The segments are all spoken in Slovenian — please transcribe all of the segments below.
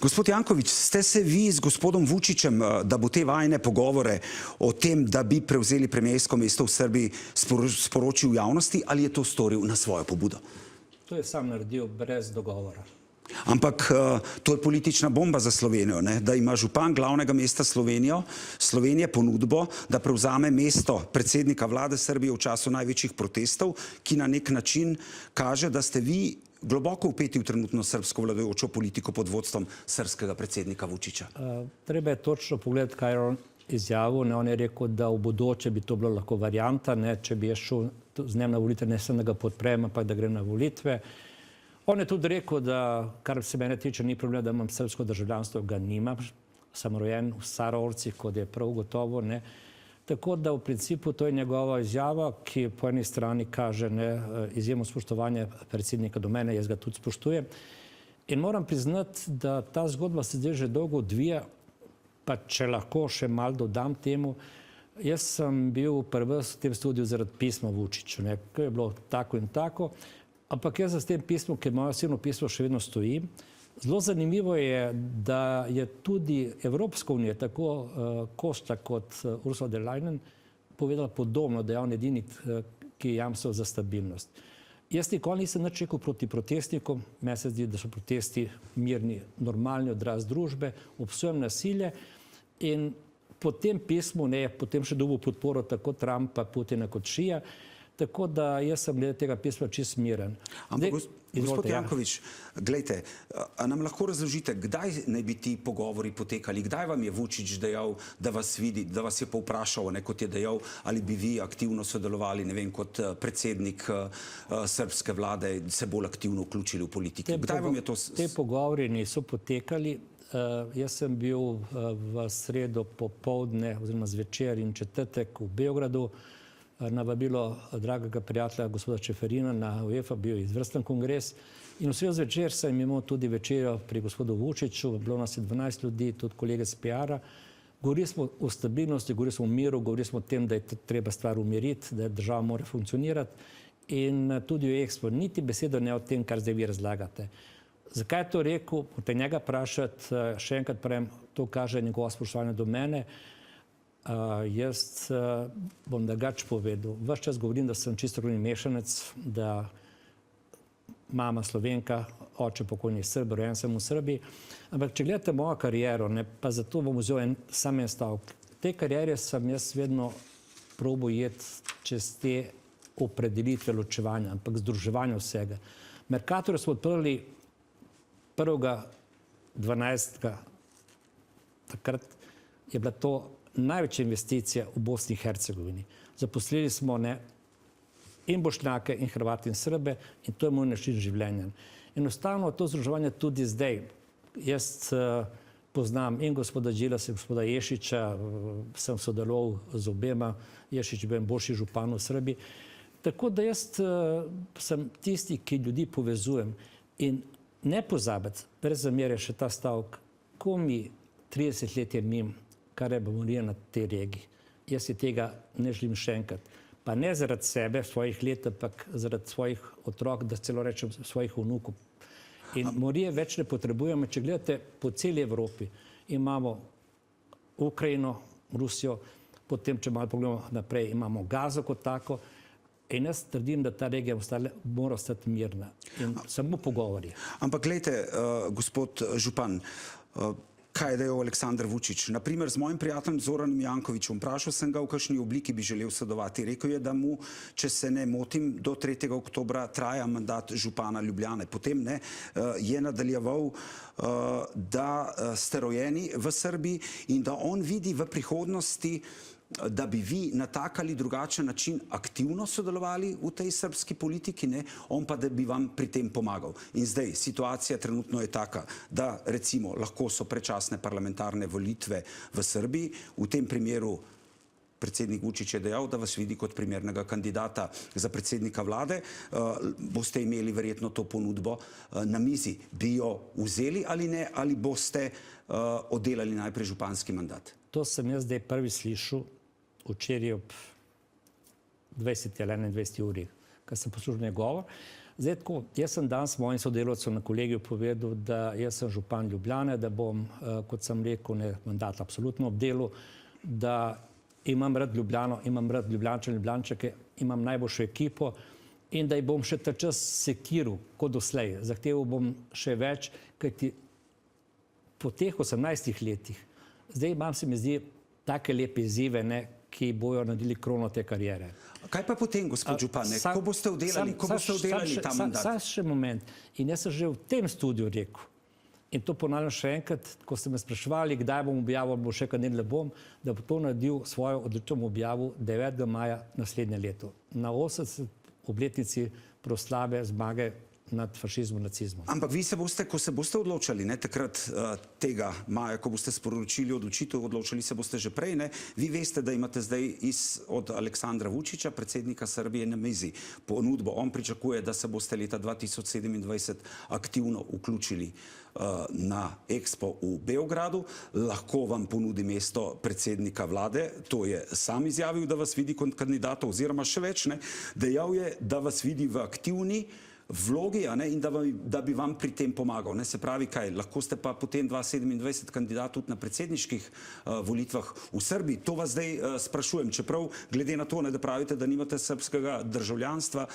Gospod Janković, ste se vi z gospodom Vučićem, da bo te vajne pogovore o tem, da bi prevzeli premijersko mesto v Srbiji, sporočil v javnosti, ali je to storil na svojo pobudo? To je sam naredil brez dogovora. Ampak to je politična bomba za Slovenijo, ne? Da ima župan glavnega mesta Slovenije ponudbo, da prevzame mesto predsednika vlade Srbije v času največjih protestov, ki na nek način kaže, da ste vi globoko vpeti v trenutno srbsko vladajočo politiko pod vodstvom srbskega predsednika Vučića. Treba je točno pogledati, kaj je on izjavil. On je rekel, da v bodoče bi to bilo lahko varianta, če bi šel z njem na volitve, ne samo da ga podprem, ampak da grem na volitve. On je tudi rekel, da, kar se mene tiče, ni problem, da imam srbsko državljanstvo, ga nimam. Sem rojen v Sarovcih, kot je prav gotovo. Tako da v principu to je njegova izjava, ki po eni strani kaže izjemno spoštovanje predsednika do mene, jaz ga tudi spoštujem. In moram priznati, da ta zgodba se zdaj že dolgo odvija, pa če lahko še malo dodam temu, jaz sem bil prvi v tem studiu zaradi pisma Vučiću, ki je bilo tako in tako, ampak jaz s tem pismom, ker moje osebno pismo še vedno stoji. Zelo zanimivo je, da je tudi Evropska unija, tako Costa kot Ursula von der Leyen, povedala podobno, da je on edini, ki je jamstvo za stabilnost. Jaz nikoli nisem nič rekel proti protestnikom, meni se zdi, da so protesti mirni, normalni odraz družbe, obsojam nasilje in po tem pismu, potem še dobil podporo tako Trumpa, Putina kot Šija, tako da jaz sem glede tega pisma čist miren. Ampak, gospod Janković, gledajte, a nam lahko razložite, kdaj naj bi ti pogovori potekali? Kdaj vam je Vučić dejal, da vas vidi, da vas je povprašal, kot je dejal, ali bi vi aktivno sodelovali, ne vem, kot predsednik srbske vlade, se bolj aktivno vključili v politiko? Kdaj vam je to... Te pogovori niso potekali. Jaz sem bil v sredo popoldne oziroma zvečer in četrtek v Beogradu na vabilo dragega prijatelja gospoda Čeferina na UEFA, bil je izvrsten kongres. In v sredo zvečer sem imel tudi večerjo pri gospodu Vučiću, bilo nas je 12 ljudi, tudi kolege z PR-a. Govorili smo o stabilnosti, govorili smo o miru, govorili smo o tem, da je treba stvar umiriti, da država mora funkcionirati. In tudi o Expo, niti besedo ne o tem, kar zdaj vi razlagate. Zakaj je to rekel? Morate njega vprašati, še enkrat pravim, to kaže njegovo spoštovanje do mene. Jaz bom drugače povedal. Ves čas govorim, da sem čistokrvni mešanec, da mama Slovenka, oče pokojni Srb, rojen sem v Srbiji. Ampak če gledate mojo kariero, pa zato bom vzel samo en stavek. Te kariere sem jaz vedno probal jeti čez te opredelitve ločevanja, ampak združevanja vsega. Mercator smo odprli 1.12. Takrat je bila to največja investicija v Bosni in Hercegovini. Zaposlili smo in Bošnjake, in Hrvate, in Srbe in to je moj način življenja. Enostavno to združevanje tudi zdaj. Jaz poznam in gospoda Đilasa, in gospoda Ješića, sem sodeloval z obema, Ješić je bil boljši župan v Srbiji. Tako da jaz sem tisti, ki ljudi povezujem in ne pozabiti, brez zamere še ta stavek, ko mi 30 let je mimo, kar je bombonija na tej regiji. Jaz si tega ne želim še enkrat. Pa ne zaradi sebe, svojih let, ampak zaradi svojih otrok, da celo rečem svojih vnukov. In morije več ne potrebujemo. Če gledate po celi Evropi, imamo Ukrajino, Rusijo, potem, če malo pogledamo naprej, imamo Gazo kot tako. In jaz trdim, da ta regija mora ostati mirna. In samo pogovori. Ampak gledajte, gospod župan, kaj je dejal Aleksandar Vučić? Naprimer, z mojim prijateljem Zoranom Jankovićem, vprašal sem ga, v kakšni obliki bi želel sodelovati. Rekel je, da mu, če se ne motim, do 3. oktobra traja mandat župana Ljubljane. Potem je nadaljeval, da ste rojeni v Srbiji in da on vidi v prihodnosti, da bi vi na tak ali drugačen način aktivno sodelovali v tej srbski politiki, on pa da bi vam pri tem pomagal. In zdaj, situacija trenutno je taka, da recimo lahko so predčasne parlamentarne volitve v Srbiji, v tem primeru predsednik Vučić je dejal, da vas vidi kot primernega kandidata za predsednika vlade, boste imeli verjetno to ponudbo na mizi. Bi jo vzeli ali ne, ali boste oddelali najprej županski mandat? To sem jaz zdaj prvi slišal včeraj ob 20 ali 21 uri, ko sem poslušal njegov govor. Zdaj tako, jaz sem danes mojim sodelavcem na kolegiju povedal, da jaz sem župan Ljubljane, da bom, kot sem rekel, mandat absolutno obdelal, da imam rad Ljubljano, imam rad Ljubljančane, Ljubljančake, imam najboljšo ekipo in da jih bom še ta čas sekiral kot doslej. Zahteval bom še več, kajti po teh 18 letih, zdaj imam, se mi zdi, take lepe izzive, ki bojo naredili krono te kariere. Kaj pa potem, gospod župan, ko boste oddelali ta mandat? Sam še moment. In jaz sem že v tem studiu rekel, in to ponavljam še enkrat, ko ste me spraševali, kdaj bom objavil, bo še kandidat bom, da bo to naredil svojo odločitev objavil 9. maja naslednje leto. Na 80. obletnici proslave zmage nad fašizmom, nacizmom. Ampak vi se boste, ko se boste odločali, takrat tega maja, ko boste sporočili odločitev, odločili se boste že prej, vi veste, da imate zdaj od Aleksandra Vučića, predsednika Srbije, na mizi ponudbo. On pričakuje, da se boste leta 2027 aktivno vključili na Expo v Beogradu. Lahko vam ponudi mesto predsednika vlade. To je sam izjavil, da vas vidi kot kandidata, oziroma še več, dejal je, da vas vidi v aktivni vlogi in da bi vam pri tem pomagal. Se pravi, kaj, lahko ste pa potem 2027 kandidat tudi na predsedniških volitvah v Srbiji. To vas zdaj sprašujem, čeprav glede na to, da pravite, da nimate srbskega državljanstva,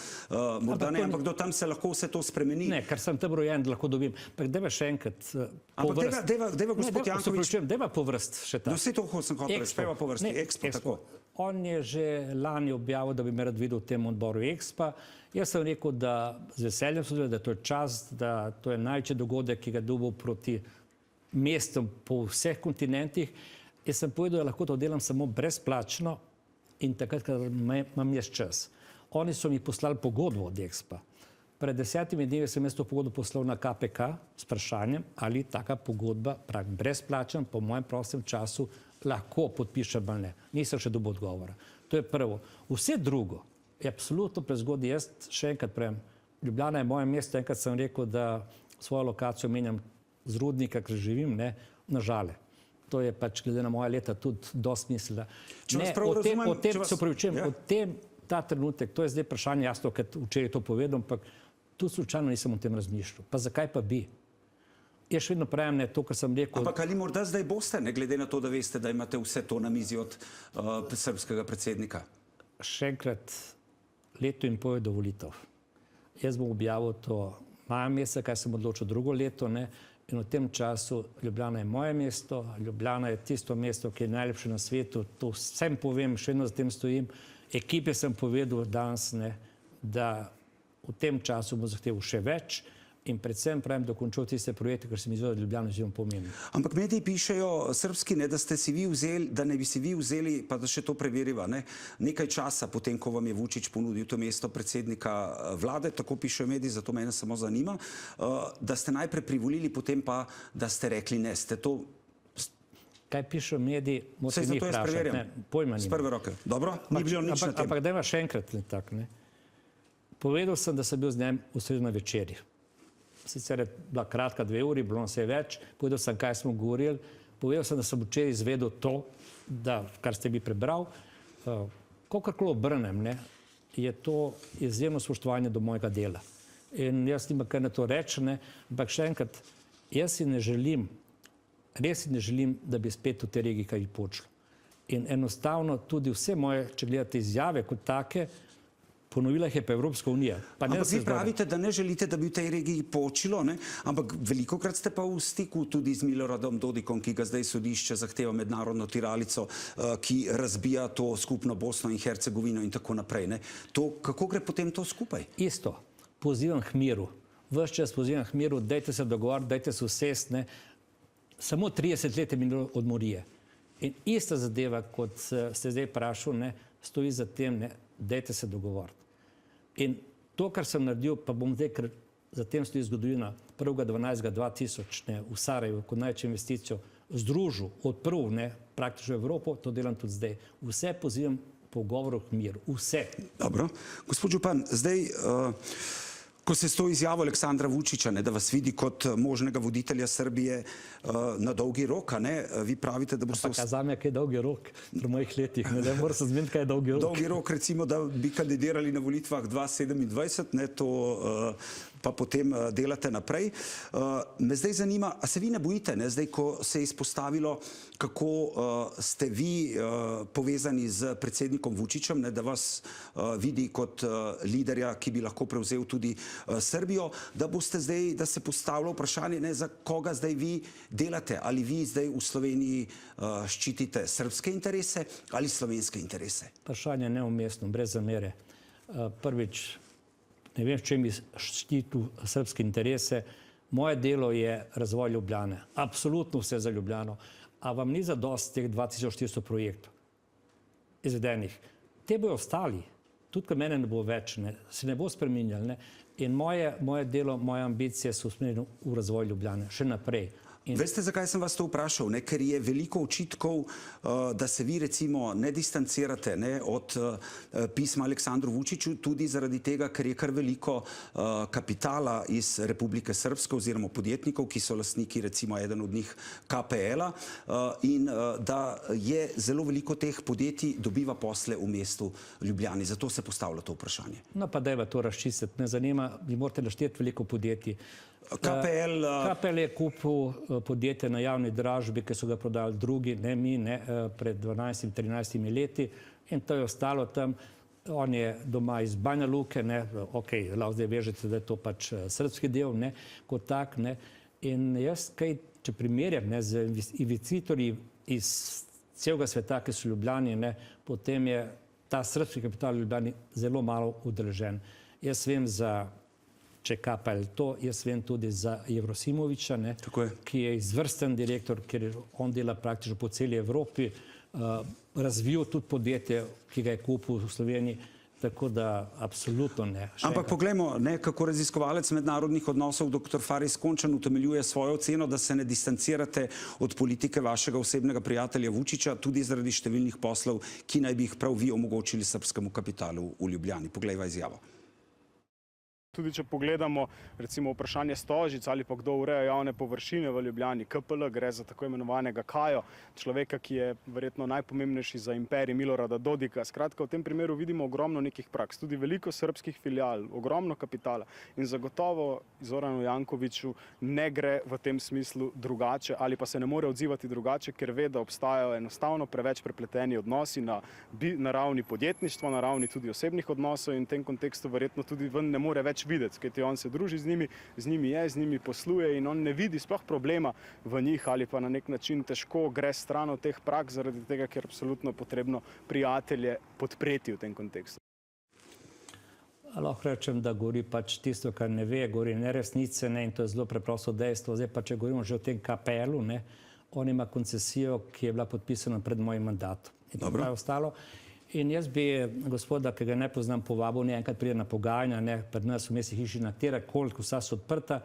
morda ne, ampak do tam se lahko vse to spremeni. Ne, ker sem tam rojen, da lahko dobim. Ampak deva še enkrat Ampak deva gospod Janković... Deva po vrst še ta. Vse to sem hotel reči, deva po vrsti. Expo, tako. On je že lani objavil, da bi me rad videl v tem odboru Expa. Jaz sem rekel, da z veseljem sodelujem, da to je čast, da to je največji dogodek, ki ga dobil proti mestom po vseh kontinentih. Jaz sem povedal, da lahko to delam samo brezplačno in takrat, kadar imam jaz čas. Oni so mi poslali pogodbo od Expa. Pred 10 dnevi sem jaz to pogodbo poslal na KPK s vprašanjem, ali taka pogodba, pravim, brezplačen, po mojem prostem času, lahko podpišem ali ne. Nisem še dobil odgovora. To je prvo. Vse drugo je absolutno prezgodaj. Jaz še enkrat pravim, Ljubljana je moje mesto, enkrat sem rekel, da svojo lokacijo menjam z Rudnika, ker živim, na Žale. To je pač glede na moja leta tudi dosti mislila. Če vas prav razumem... Se upravičujem, o tem ta trenutek, to je zdaj vprašanje, jasno, ker včeraj to povedal, ampak tudi slučajno nisem o tem razmišljal. Pa zakaj pa bi? Jaz še vedno pravim, to, kar sem rekel... Ampak ali morda zdaj boste, glede na to, da veste, da imate vse to na mizi od srbskega predsednika? Še enkrat, leto in pol je do volitev. Jaz bom objavil to maja meseca, kaj sem odločil drugo leto, in v tem času Ljubljana je moje mesto, Ljubljana je tisto mesto, ki je najlepše na svetu, to vsem povem, še vedno za tem stojim. Ekipe sem povedal danes, da v tem času bom zahteval še več in predvsem pravim, da končal tiste projekte, ker se mi zdi, da Ljubljana zelo pomeni. Ampak mediji pišejo srbski, da ste si vi vzeli, da ne bi si vi vzeli, pa da še to preveriva, nekaj časa potem, ko vam je Vučić ponudil to mesto predsednika vlade, tako pišejo mediji, zato mene samo zanima, da ste najprej privolili, potem pa, da ste rekli ne. Ste to... Kaj pišejo mediji, morate njih vprašati. Pojma nima. Z prve roke. Dobro, ni bilo nič na tem. Ampak dajva še enkrat tak. Povedal sem, da sem bil z njem v sredo na večerji. Sicer je bila kratka 2 uri, bilo nas je več. Povedal sem, kaj smo govorili. Povedal sem, da sem včeraj izvedel to, kar ste mi prebral. Kakorkoli obrnem, je to izjemno spoštovanje do mojega dela. In jaz nima kaj na to reči, ampak še enkrat, jaz si ne želim, res si ne želim, da bi spet v tej regiji kaj počelo. In enostavno tudi vse moje, če gledate izjave kot take, ponovila jih je pa Evropska unija. Ampak vi pravite, da ne želite, da bi v tej regiji počilo, ampak velikokrat ste pa v stiku tudi z Miloradom Dodikom, ki ga zdaj sodišče zahteva mednarodno tiralico, ki razbija to skupno Bosno in Hercegovino in tako naprej. Kako gre potem to skupaj? Isto. Pozivam k miru. Ves čas pozivam k miru, dajte se dogovoriti, dajte se usest. Samo 30 let je minilo od morije. In ista zadeva, kot ste zdaj vprašali, stoji za tem, dajte se dogovoriti. In to, kar sem naredil, pa bom zdaj, ker za tem stoji zgodovina 1.12.2000 v Sarajevu, kot največjo investicijo, združil, odprl praktično Evropo, to delam tudi zdaj. Vse pozivam po govoru k miru. Vse. Dobro. Gospod župan, zdaj, Ko se s to izjavo Aleksandra Vučića, da vas vidi kot možnega voditelja Srbije na dolgi rok, vi pravite, da boste... Pa zame je kaj dolgi rok pri mojih letih, ne mora se zmeniti, kaj je dolgi rok. Dolgi rok, recimo, da bi kandidirali na volitvah 2027, to pa potem delate naprej. Me zdaj zanima, a se vi ne bojite, zdaj, ko se je izpostavilo, kako ste vi povezani z predsednikom Vučićem, da vas vidi kot liderja, ki bi lahko prevzel tudi Srbijo, da boste zdaj, da se postavlja vprašanje, za koga zdaj vi delate, ali vi zdaj v Sloveniji ščitite srbske interese ali slovenske interese? Vprašanje je neumestno, brez zamere. Prvič, ne vem, če mi ščitil srbske interese. Moje delo je razvoj Ljubljane. Absolutno vse za Ljubljano. A vam ni zadosti teh 2400 projektov izvedenih? Te bojo ostali. Tudi, ko mene ne bo več, se ne bo spreminjali. In moje delo, moje ambicije so usmerjene v razvoj Ljubljane. Še naprej. Veste, zakaj sem vas to vprašal? Ker je veliko očitkov, da se vi recimo ne distancirate od pisma Aleksandru Vučiću, tudi zaradi tega, ker je kar veliko kapitala iz Republike Srpske oziroma podjetnikov, ki so lastniki, recimo eden od njih KPL-a, in da je zelo veliko teh podjetij dobiva posle v mestu Ljubljani. Zato se postavlja to vprašanje. No pa dajva to razčistiti. Me zanima, vi morate našteti veliko podjetij. KPL je kupil podjetje na javni dražbi, ki so ga prodali drugi, ne mi, pred 12-13 leti, in to je ostalo tam. On je doma iz Banja Luke, ok, lahko zdaj vežete, da je to pač srbski del, kot tak. In jaz, če primerjam z investitorji iz celega sveta, ki so v Ljubljani, potem je ta srbski kapital v Ljubljani zelo malo udeležen. Jaz vem za KPL to, jaz vem tudi za Jevrosimovića, ki je izvrsten direktor, ker on dela praktično po celi Evropi, razvil tudi podjetje, ki ga je kupil v Sloveniji, tako da absolutno ne. Ampak poglejmo, kako raziskovalec mednarodnih odnosov dr. Faris Končan utemeljuje svojo oceno, da se ne distancirate od politike vašega osebnega prijatelja Vučića, tudi zaradi številnih poslov, ki naj bi jih prav vi omogočili srbskemu kapitalu v Ljubljani. Poglejva izjavo. Tudi če pogledamo recimo vprašanje Stožic ali pa kdo ureja javne površine v Ljubljani, KPL, gre za tako imenovanega Kajo, človeka, ki je verjetno najpomembnejši za imperij Milorada Dodika. Skratka, v tem primeru vidimo ogromno nekih praks, tudi veliko srbskih filial, ogromno kapitala in zagotovo Zoranu Jankoviću ne gre v tem smislu drugače ali pa se ne more odzivati drugače, ker ve, da obstajajo enostavno preveč prepleteni odnosi na ravni podjetništva, na ravni tudi osebnih odnosov in v tem kontekstu verjetno tudi ven ne more več videti, kajti on se druži z njimi posluje in on ne vidi sploh problema v njih ali pa na nek način težko gre stran od teh praks zaradi tega, ker je absolutno potrebno prijatelje podpreti v tem kontekstu. Lahko rečem, da govori pač tisto, kar ne ve, govori neresnice in to je zelo preprosto dejstvo. Zdaj pa, če govorimo že o tem KPL-u, on ima koncesijo, ki je bila podpisana pred mojim mandatom. In to je ostalo. In jaz bi gospoda, ki ga ne poznam, povabil, enkrat pride na pogajanja, pred nas v mestni hiši, na katerakoli, vsa so odprta,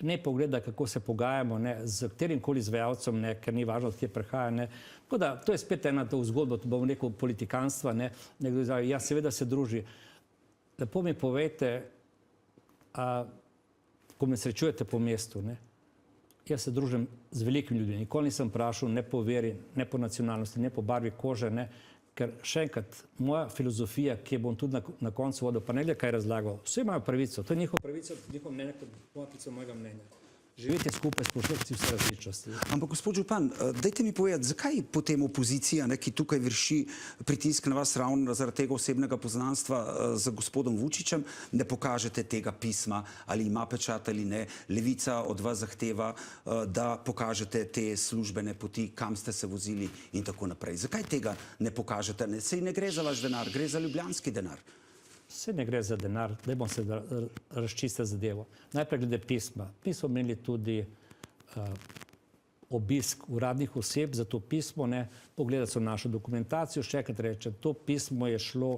ne pogleda, kako se pogajamo z katerimkoli izvajalcem, ker ni važno, od kje prihaja. Tako da, to je spet ena zgodba, to bom rekel, politikanstva. Nekdo izjavi, ja, seveda se druži. Lepo mi povejte, ko me srečujete po mestu, jaz se družim z velikimi ljudmi. Nikoli nisem vprašal ne po veri, ne po nacionalnosti, ne po barvi kože, ker še enkrat, moja filozofija, ki bom tudi na koncu vodil, pa ne glede kaj razlagal, vsi imajo pravico, to je njihova pravica, njihovo mnenje, kot moja pravica mojega mnenja. Živeti skupaj, spoštovati vse različnosti. Ampak, gospod župan, dajte mi povedati, zakaj potem opozicija, ki tukaj vrši pritisk na vas ravno zaradi tega osebnega poznanstva z gospodom Vučićem, ne pokažete tega pisma, ali ima pečat ali ne. Levica od vas zahteva, da pokažete te službene poti, kam ste se vozili in tako naprej. Zakaj tega ne pokažete? Saj ne gre za vaš denar, gre za ljubljanski denar. Vse ne gre za denar, da bom se razčistil zadevo. Najprej glede pisma. Mi smo imeli tudi obisk uradnih oseb za to pismo, pogledali so našo dokumentacijo, še enkrat rečem, to pismo je šlo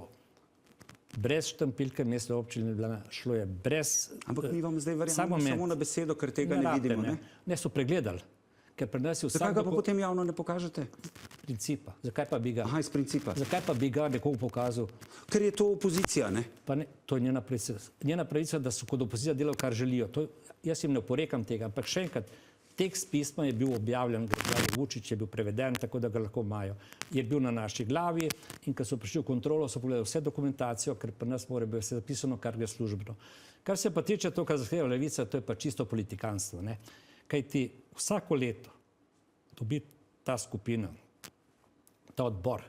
brez štampilke Mestne občine Ljubljana, šlo je brez... Ampak mi vam zdaj verjamemo samo na besedo, ker tega ne vidimo, Ne, so pregledali. ker pri nas je Zakaj vsak ga pa potem javno ne pokažete? principa. Zakaj pa bi ga? Aha, iz principa. Zakaj pa bi ga nekomu pokazal? Ker je to opozicija, ne? Pa ne, to je njena pravica. Njena pravica, da so kot opozicija delali, kar želijo. Jaz jim ne oporekam tega, ampak še enkrat, tekst pisma je bil objavljen, Gregorij Vučić je bil preveden, tako da ga lahko imajo. Je bil na naši glavi in ko so prišli v kontrolo, so pogledali vse dokumentacijo, ker pri nas mora biti vse zapisano, kar gre službeno. Kar se pa tiče to, kar zahteva Levica, to je pa čisto politikanstvo, ne? Kajti vsako leto dobi ta skupina, ta odbor,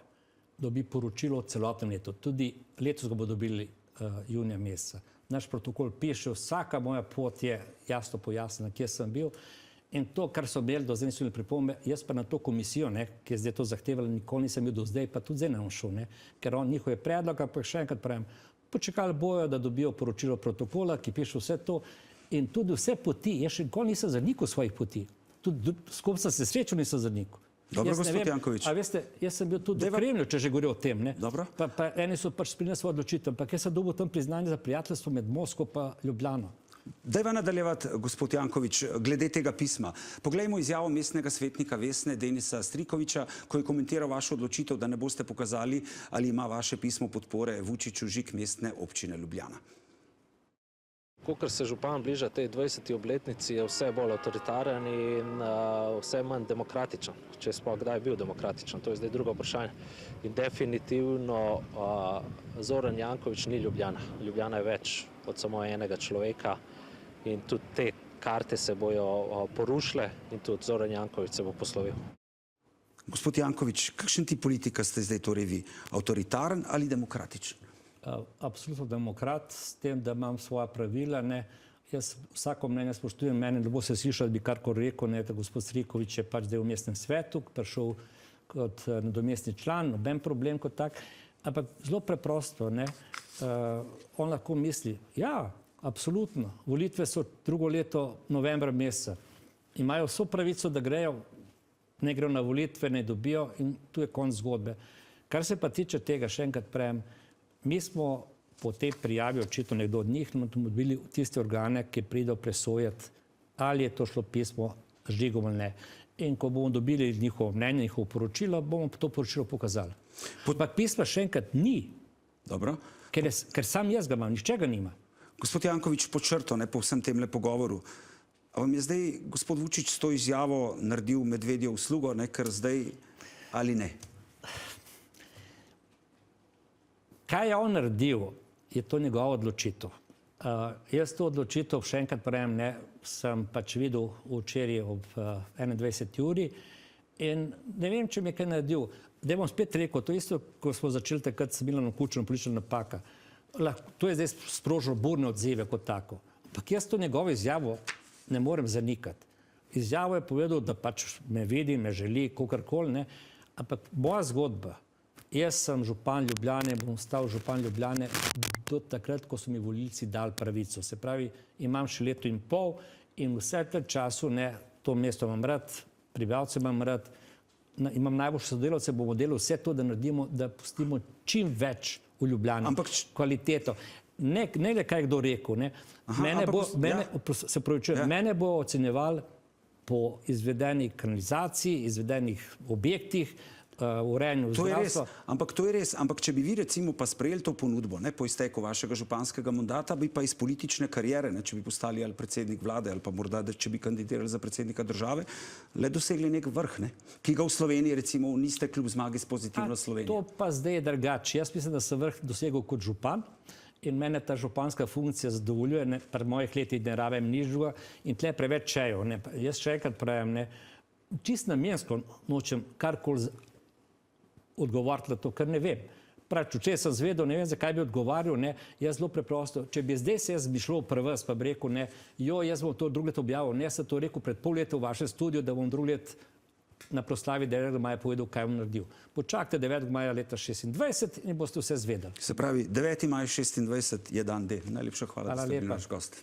dobi poročilo o celotnem letu. Tudi letos ga bodo dobili junija meseca. Naš protokol piše, vsaka moja pot je jasno pojasnjena, kje sem bil. In to, kar so imeli do zdaj, niso imeli pripombe, jaz pa na to komisijo, ne, ki je zdaj to zahtevala, nikoli nisem bil do zdaj, pa tudi zdaj ne bom šel, ne, ker njihov je predlog, ampak še enkrat pravim, počakali bojo, da dobijo poročilo protokola, ki piše vse to in tudi vse poti. Jaz še nikoli nisem zanikal svojih poti. Tudi s kom sem se srečal, nisem zanikal. Dobro, gospod Janković. A veste, jaz sem bil tudi v Kremlju, če že govorijo o tem, ne? Dobro. Pa eni so pač sprejeli svojo odločitev, ampak jaz sem dobil tam priznanje za prijateljstvo med Moskvo pa Ljubljano. Dajva nadaljevati, gospod Janković, glede tega pisma. Poglejmo izjavo mestnega svetnika Vesne Denisa Strikovića, ko je komentiral vašo odločitev, da ne boste pokazali, ali ima vaše pismo podpore Vučiću žig mestne občine Ljubljana. Kakor se župan bliža tej 20. obletnici, je vse bolj avtoritaren in vse manj demokratičen. Če je sploh kdaj bil demokratičen, to je zdaj drugo vprašanje. In definitivno Zoran Janković ni Ljubljana. Ljubljana je več od samo enega človeka in tudi te karte se bojo porušile in tudi Zoran Janković se bo poslovil. Gospod Janković, kakšen tip politika ste zdaj torej vi? Avtoritaren ali demokratičen? Absolutno demokrat, s tem, da imam svoja pravila. Ne. Jaz vsako mnenje spoštujem, mene ne bo se slišal, da bi karkoli rekel, ne, da gospod Striković je pač zdaj v mestnem svetu, prišel kot nadomestni član, noben problem kot tak, ampak zelo preprosto, ne. On lahko misli, ja, absolutno, volitve so drugo leto novembra meseca, imajo vso pravico, da grejo, ne grejo na volitve, ne dobijo in tu je konc zgodbe. Kar se pa tiče tega, še enkrat pravim, mi smo po tej prijavi, očitno nekdo od njih, dobili tiste organe, ki pridejo presojati, ali je to šlo pismo z žigom ali ne. In ko bomo dobili njihovo mnenje, njihovo poročilo, bomo to poročilo pokazali. Ampak pisma še enkrat ni. Dobro. Ker sam jaz ga imam, nihče ga nima. Gospod Janković, pod črto, ne, po vsem temle pogovoru. A vam je zdaj gospod Vučić s to izjavo naredil medvedjo uslugo, ne, ker zdaj ali ne? Kaj je on naredil, je to njegova odločitev. Jaz to odločitev, še enkrat pravim, ne, sem pač videl včeraj ob 21. uri in ne vem, če mi je kaj naredil. Da bom spet rekel, to isto, ko smo začeli takrat s Milanom Kučanom, politična napaka. To je zdaj sprožilo burne odzive kot tako. Ampak jaz to njegovo izjavo ne morem zanikati. Izjavo je povedal, da pač me vidi, me želi, kakorkoli, ne. Ampak moja zgodba, jaz sem župan Ljubljane, bom stal župan Ljubljane do takrat, ko so mi volilci dali pravico. Se pravi, imam še leto in pol in vse tem času, ne, to mesto imam rad, prebivalce imam rad, imam najboljše sodelavce, bomo delali vse to, da naredimo, da pustimo čim več v Ljubljani. Kvaliteto. Ne le kaj kdo rekel, ne. Mene bo ocenjeval po izvedeni kanalizaciji, izvedenih objektih, urejanju zdravstva. Ampak to je res. Ampak če bi vi recimo pa sprejeli to ponudbo, ne, po izteku vašega županskega mandata, bi pa iz politične kariere, ne, če bi postali ali predsednik vlade ali pa morda, če bi kandidirali za predsednika države, le dosegli nek vrh, ne, ki ga v Sloveniji recimo niste kljub zmagi s Pozitivno Slovenijo. To pa zdaj je drugače. Jaz mislim, da sem vrh dosegel kot župan in mene ta županska funkcija zadovoljuje, ne, pri mojih letih ne rabim nič drugega in tle preveč čejo, ne. Jaz še enkrat pravim, ne, čisto namensko nočem karkoli odgovoriti na to, ker ne vem. Pravi, če sem zvedel, ne vem, zakaj bi odgovarjal, ne, jaz zelo preprosto, če bi zdaj se jaz bi šlo pri vas, pa bi rekel, ne, jaz bom to drugo let objavil, ne, sem to rekel pred pol leta v vašem studiu, da bom drugo let na proslavi 9. maja povedal, kaj bom naredil. Počakajte 9. maja leta 26 in boste vse zvedeli. Se pravi, 9. maj 26 je dan D. Najlepša hvala, da ste bili naš gost.